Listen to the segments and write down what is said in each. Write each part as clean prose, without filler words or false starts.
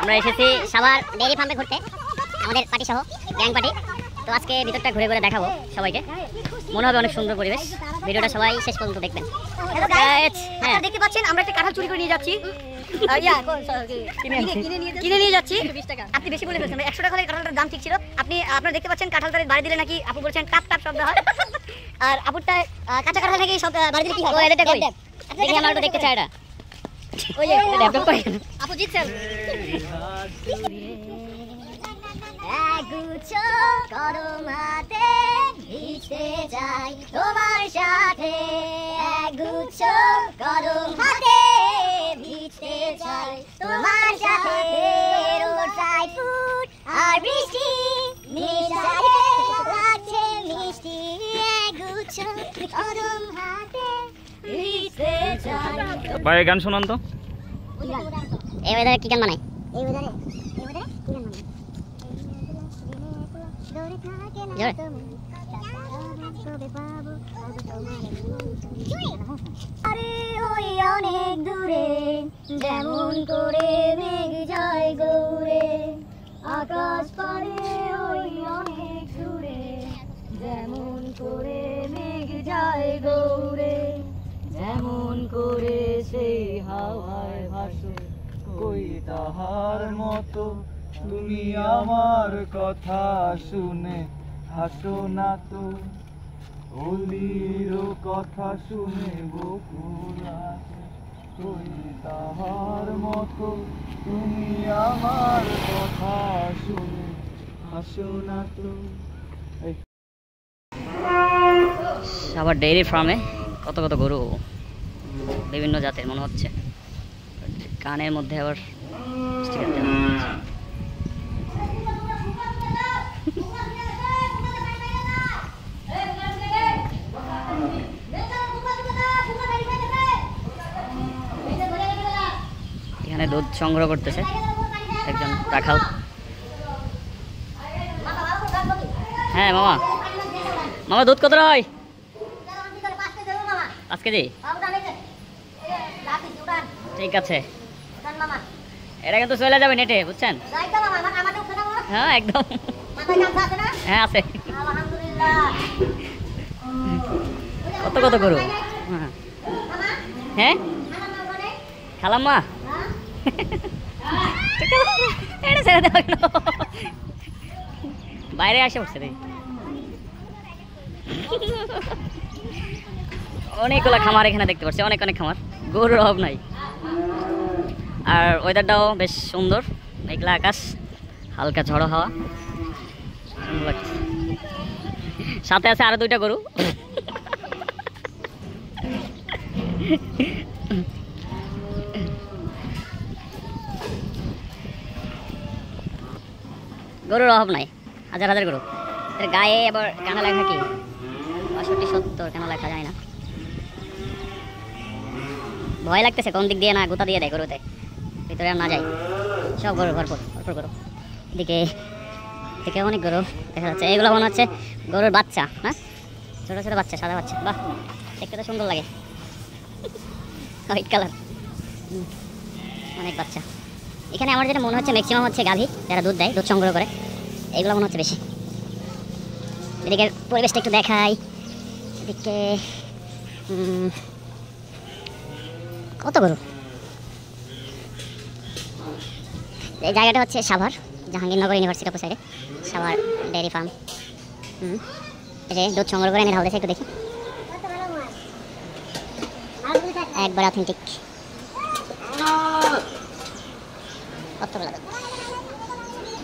আমরা এসেছি সাভার ডেইরি ফার্মে ঘুরতে, আমাদের পার্টি সহ গ্যাং পার্টি। তো আজকে ভিতরটা ঘুরে ঘুরে দেখাবো সবাইকে, মনে হবে অনেক সুন্দর পরিবেশ। ভিডিওটা সবাই শেষ পর্যন্ত দেখবেন। হ্যাঁ, দেখতে পাচ্ছেন আমরা একটা কাঁঠাল চুরি করে নিয়ে যাচ্ছি, কিনে নিয়ে যাচ্ছি। আপনি বেশি বলে ফেলছেন, 100 টাকা কাঁঠালটার দাম ঠিক ছিল। আপনারা দেখতে পাচ্ছেন কাঁঠালটা বাড়ি দিলে নাকি আপু বলছেন টাপ টাপ শব্দ হয়, আর আপুরটা কাঁচা কাঁঠাল নাকি সব বাড়ি দিলে কি হয়? দেখি আমার দেখতে চাই এটা। ওই যে আপু জিতছেন। এগুচ্ছ কদম হাতে ভিজতে যাই তোমার সাথে, এগুচ্ছ কদম হাতে ভিজতে যাই তোমার সাথে। রোডসাইড ফুড আর বৃষ্টি লাগছে মিষ্টি, এগুচ্ছ কদম হাতে ভিজতে যাই। ভাই গান শোনান তো। এই ওয়েদারে কি গান বানায়? এই ওয়েদারে কি গান বানায়? আরে ওই অনেক দূরে যেমন করে মেঘ যায় গৌরে, আকাশ পারে ওই অনেক দূরে যেমন করে মেঘ যায় গৌরে, যেমন করে সেই হাওয়ায় ভাসো কই তাহার মতো তুমি আমার কথা শুনে হাসো না তো, অলির কথা শুনে বকুল হাসে কই তাহার মতো তুমি আমার কথা শুনে হাসো না তো। আবার ডেইরি ফার্মে কত কত গরু, বিভিন্ন জাতের মনে হচ্ছে। কানের মধ্যে আবার স্টিকার দেওয়া হচ্ছে। এখানে দুধ সংগ্রহ করতেছে একজন রাখাল। হ্যাঁ মামা, মামা দুধ কত হয়? 5 কেজি। ঠিক আছে, এটা কিন্তু চলে যাবে নেটে, বুঝছেন? হ্যাঁ একদম, হ্যাঁ আছে। কত কত গরু। হ্যাঁ খালাম্মা, এটা ছেড়ে দেওয়া গেল, বাইরে আসে পড়ছে রে। অনেকগুলো খামার এখানে দেখতে পাচ্ছি, অনেক অনেক খামার, গরুর অভাব নাই। আর ওয়েদারটাও বেশ সুন্দর, মেঘলা আকাশ, হালকা ঝড়ো হাওয়া, সুন্দর লাগছে। সাথে আছে আরো 2টা গরু। গরুর অভাব নাই, হাজার হাজার গরু। এর গায়ে আবার কেন লেখা কি 65-70 কেন লেখা যায় না, ভয় লাগতেছে কোন দিক দিয়ে না গোতা দিয়ে দেয় গরুতে, ভিতরে আর না যায়। সব গরু ভরপুর ভরপুর গরু। এদিকে থেকে অনেক গরু দেখা যাচ্ছে, এগুলো মনে হচ্ছে গরুর বাচ্চা। হ্যাঁ, ছোটো ছোটো বাচ্চা, সাদা বাচ্চা, বাহ দেখতে তো সুন্দর লাগে, হোয়াইট কালার, অনেক বাচ্চা। এখানে আমার যেটা মনে হচ্ছে ম্যাক্সিমাম হচ্ছে গাভী, যারা দুধ দেয়, দুধ সংগ্রহ করে, এগুলো মনে হচ্ছে বেশি। এদিকে পরিবেশটা একটু দেখাই, এদিকে কত গরু। এই জায়গাটা হচ্ছে সাভার জাহাঙ্গীরনগর ইউনিভার্সিটি অপর সাইডে সাভার ডেয়ারি ফার্ম। এই যে দুধ সংগ্রহ করে এনে ঢাল দিয়েছে, একটু দেখি, একবার অথেন্টিক। কতগুলো দুধ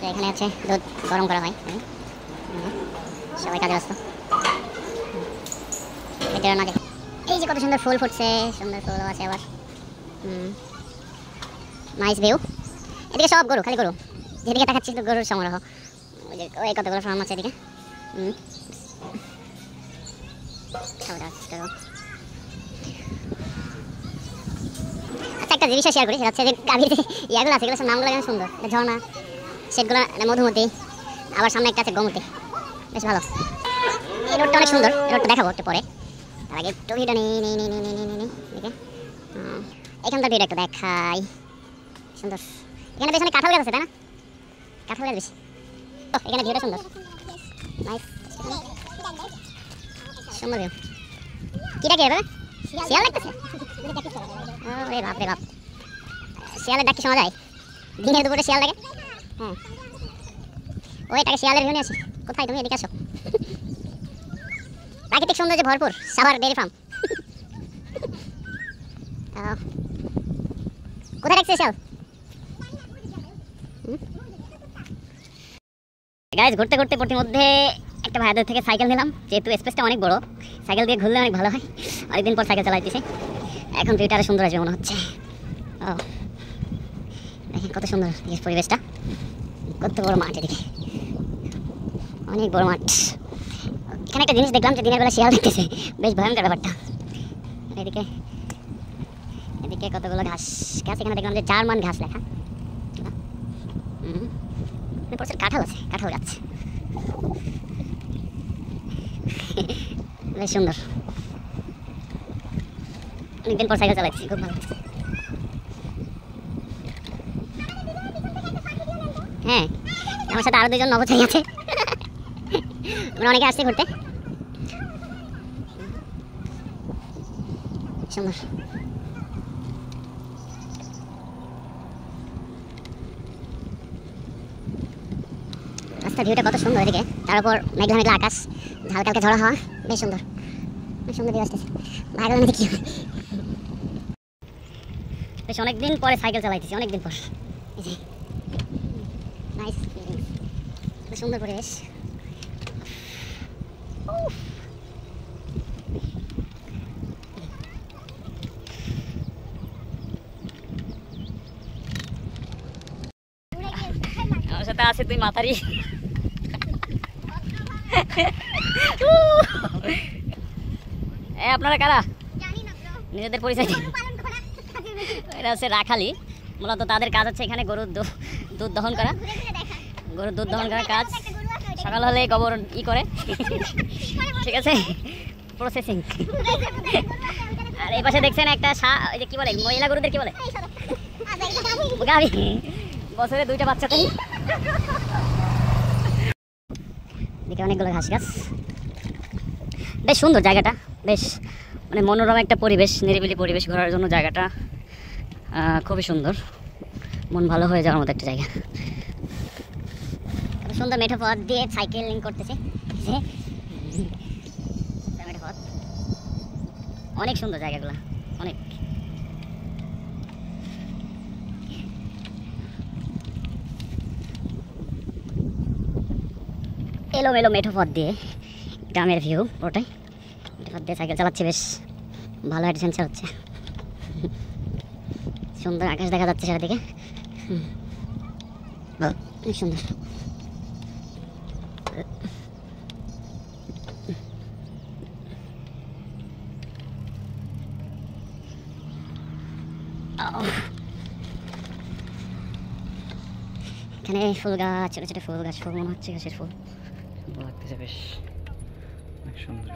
এখানে আছে, দুধ গরম করা হয়, সবাই কাজে ব্যস্ত। ভিতরে না দেখি, এই যে কত সুন্দর ফুল ফুটছে, সুন্দর ফুল আছে আবার, নাইস ভিউ। এদিকে সব গরু, খালি গরু, যেদিকে দেখাচ্ছি তো গরুর সংগ্রহ। ওই যে ওই কতগুলো ফার্ম আছে এদিকে। আচ্ছা একটা জিনিস শেয়ার করি, সেটা হচ্ছে যে গাভীর ইয়াগুলো আছে, এগুলো নামগুলো যেন সুন্দর, ঝর্ণা, সেটগুলো মধুমতি, আবার সামনে একটা আছে গোমতি, বেশ ভালো। এই রোডটা অনেক সুন্দর, রোডটা দেখাবো একটু পরে, তার আগে একটু ভিডিও নেই দেখে এখানটা ভিউটা একটু দেখাই, সুন্দর। এখানে পেছনে কাঁঠাল গাছ আছে, তাই না? কাঁঠাল গাছ বেশি। এখানে ভিউটা সুন্দর, নাইস, সুন্দর ভিউ। কিটা কে এভাবে শিয়াল লাগতেছে? আরে বাপ রে বাপ, শিয়ালের ডাক কি শোনা যায়? দিনের দুপুরে শিয়াল ডাকে? হ্যাঁ, ওই তাকে শিয়ালের ভিউ নিয়ে আসি। কোথায় তুমি? এদিকে আসো। প্রাকৃতিক সৌন্দর্যে ভরপুর সাভার ডেয়ারি ফার্ম। কোথায় রাখছে শিয়াল? গাইজ, ঘুরতে ঘুরতে প্রতিমধ্যে একটা ভাইদের থেকে সাইকেল নিলাম, যেহেতু স্পেসটা অনেক বড়, সাইকেল দিয়ে ঘুরলে অনেক ভালো হয়। অনেকদিন পর সাইকেল চালাইতেছি, এখন ভিউটা আরো সুন্দর আসবে মনে হচ্ছে। ও দেখেন কত সুন্দর পরিবেশটা, কত বড় মাঠ, এদিকে অনেক বড় মাঠ। এখানে একটা জিনিস দেখলাম যে দিনের বেলা শিয়াল দেখতেছে, বেশ ভয়ঙ্কর ব্যাপারটা। এদিকে এদিকে কতগুলো ঘাস গাছ, এখানে দেখলাম যে জার্মান ঘাস লেখা। প্রচুর কাঁঠাল আছে, কাঁঠাল গাছ, বেশ সুন্দর। অনেকদিন পর সাইকেল চালাচ্ছি, খুব ভালো লাগছে। হ্যাঁ, আমার সাথে আরো দুজন নবচারী আছে, আমরা অনেকে আসছি ঘুরতে। সুন্দর, রাস্তার ভিউটা কত সুন্দর এদিকে, তার উপর মেঘলা মেঘলা আকাশ, হালকা হালকা ঝড়া হাওয়া, বেশ সুন্দর, সুন্দর ভিউ আসতেছে। ভাইরাল মানে কি, বেশ অনেকদিন পরে সাইকেল চালাইতেছি, অনেকদিন পর। এই যে নাইস, সুন্দর পরিবেশ। আমার সাথে আছে তুই মাথারি। আপনারা কারা? নিজেদের পরিচয় দিন। এটা হচ্ছে রাখালি, মূলত তাদের কাজ হচ্ছে এখানে গরুর দুধ দহন করা, গরুর দুধ দহন করার কাজ। সকাল হলে গোবর করে, ঠিক আছে, প্রসেসিং। আর এই পাশে দেখছেন একটা ওই যে কি বলে, মহিলা গরুদের কি বলে, গাভী, বছরে 2টা বাচ্চা তাই। দেখে অনেকগুলো ঘাস গাছ, বেশ সুন্দর জায়গাটা, বেশ মানে মনোরম একটা পরিবেশ, নিরিবিলি পরিবেশ, ঘোরার জন্য জায়গাটা খুবই সুন্দর, মন ভালো হয়ে যাওয়ার মতো একটা জায়গা। সুন্দর মেঠো পথ দিয়ে সাইকেলিং করতেছে, মেঠো পথ, অনেক সুন্দর জায়গাগুলো, অনেক। এলোমেলো মেঠো পথ দিয়ে গ্রামের ভিউ, ওটাই মেঠো পথ দিয়ে সাইকেল চালাচ্ছে, বেশ ভালো অ্যাডভেঞ্চার হচ্ছে। সুন্দর আকাশ দেখা যাচ্ছে চারিদিকে, অনেক সুন্দর। এখানে ফুল গাছ, ছোট ছোট ফুল গাছ, ফুল মনে হচ্ছে গাছের ফুল, লাগতেছে বেশ, অনেক সুন্দর।